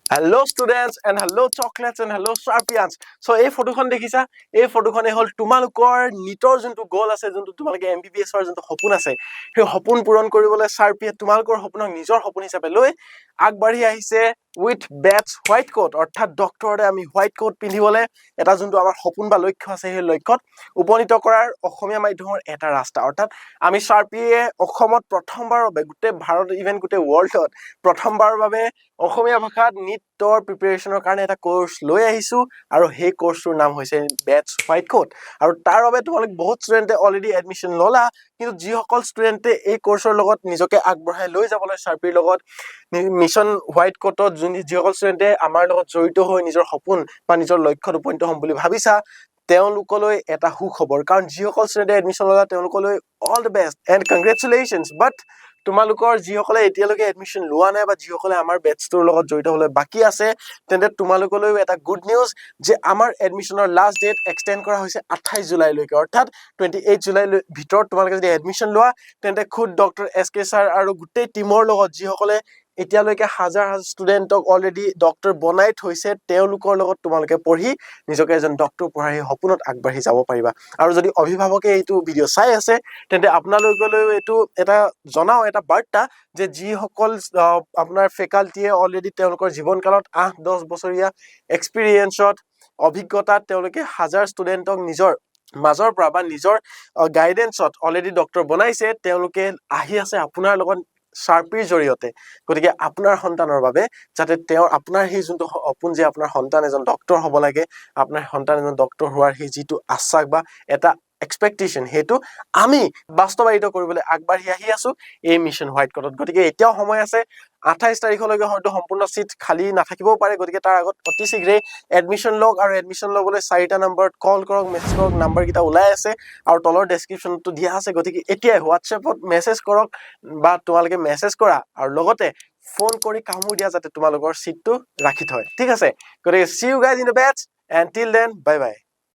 Hello students and hello chocolates and hello Sharpians. So এই ফটোখন দেখিছা এই ফটোখনে হল তোমালোকৰ নিটৰ যোনটো গোল আছে যোনটো তোমালোকে MBBS ৰ যোনটো সপোন আছে সেই সপোন পূৰণ কৰিবলৈ Sharpie তোমালোকৰ সপোনক নিজৰ সপোন হিচাপে লৈ আগবাঢ়ি আহিছে with bats white coat অৰ্থাৎ ডক্টৰৰে আমি হোৱাইট কোট পিন্ধিবলৈ এটা যোনটো আমাৰ সপোন বা লক্ষ্য আছে সেই লক্ষ্যত উপনীত কৰাৰ অসমীয়া মাধ্যমৰ এটা ৰাস্তা অৰ্থাৎ আমি Sharpie অসমত প্ৰথমবাৰৰ বাবে গোটেই ভাৰত ইভেন গোটেই ওৱৰ্ল্ডত প্ৰথমবাৰৰ বাবে অসমীয়া ভাষাত নিটৰ প্ৰিপাৰেচনৰ কাৰণে এটা কোৰ্স লৈ আহিছো আৰু সেই কোৰ্সৰ নাম হৈছে বেটছ হোৱাইট কোট আৰু তাৰ বাবে তোমালোক বহুত ষ্টুডেন্টে অলৰেডি এডমিশন ললা কিন্তু যিসকল ষ্টুডেন্টে এই কোৰ্সৰ লগত নিজকে আগবঢ়াই লৈ যাবলৈ Sharpie লগত মিশন হোৱাইট কোটত যিসকল ষ্টুডেন্টে আমাৰ লগত জড়িত হৈ নিজৰ সপোন বা নিজৰ লক্ষ্যত উপনীত হ'ম বুলি ভাবিছা তেওঁলোকলৈ এটা সুখবৰ কাৰণ যিসকল ষ্টুডেন্টে এডমিশন ললা তেওঁলোকলৈ all the best and congratulations but তোমালোকৰ যিসকলে এতিয়ালৈকে এডমিশন লোৱা নাই বা যিসকলে আমাৰ বেটছটোৰ লগত জড়িত হ'লে বাকি আছে তেন্তে তোমালোকলৈ এটা গুড নিউজ যে আমাৰ এডমিশনৰ লাষ্ট ডেট এক্সটেন্ড কৰা হৈছে 28 জুলাইলৈকে অৰ্থাৎ 28 জুলাইলৈ ভিতৰত তোমালোকে যদি এডমিশন লোৱা তেন্তে খুদ ডক্টৰ SK স্যাৰ আৰু গোটেই টিমৰ লগত যিসকলে এতিয়ালৈকে হাজাৰ হাজাৰ ষ্টুডেন্টক অলৰেডি ডক্টৰ বনাই থৈছে তেওঁলোকৰ লগত তোমালোকে পঢ়ি নিজকে এজন ডক্টৰ পঢ়াই সপোনত আগবাঢ়ি যাব পাৰিবা আৰু যদি অভিভাৱকে এইটো ভিডিও চাই আছে তেন্তে আপোনালোকলৈ এইটো এটা জনাও এটা বাৰ্তা যে যিসকল আপোনাৰ ফেকাল্টিয়ে অলৰেডি তেওঁলোকৰ জীৱনকালত 8-10 বছৰীয়া এক্সপেৰিয়েন্সত অভিজ্ঞতাত তেওঁলোকে হাজাৰ ষ্টুডেন্টক নিজৰ মাজৰ পৰা বা নিজৰ গাইডেন্সত অলৰেডি ডক্টৰ বনাইছে তেওঁলোকে আহি আছে আপোনাৰ লগত Sharpie জৰিয়তে গতিকে আপোনাৰ সন্তানৰ বাবে যাতে তেওঁৰ আপোনাৰ সেই যোনটো সপোন যে আপোনাৰ সন্তান এজন ডক্টৰ হ'ব লাগে আপোনাৰ সন্তান এজন ডক্টৰ হোৱাৰ সেই যিটো আশা বা এটা এক্সপেক্টেশন হেতু আমি বাস্তৱায়িত কৰিবলৈ আগবাঢ়ি আহি আছো এই মিশন হোৱাইট কোটত গতিকে এতিয়াও সময় আছে 28 তাৰিখলৈকে হয়তো সম্পূৰ্ণ সিট খালি নাথাকিবও পাৰে গতিকে তাৰ আগত অতি শীঘ্ৰে এডমিশন লওক আৰু এডমিশন লবলৈ 4টা নম্বৰত কল কৰক মেছেজ কৰক নম্বৰ কিটা ওলাই আছে আৰু তলৰ ডেসক্ৰিপচনটো দিয়া আছে গতিকে এতিয়া হোৱাটছএপত মেছেজ কৰক বা তোমালোকে মেছেজ কৰা আৰু লগতে ফোন কৰি কামো দিয়া যাতে তোমালোকৰ সিটটো ৰাখি থয় ঠিক আছে গতিকে see you guys in the batch and till then bye bye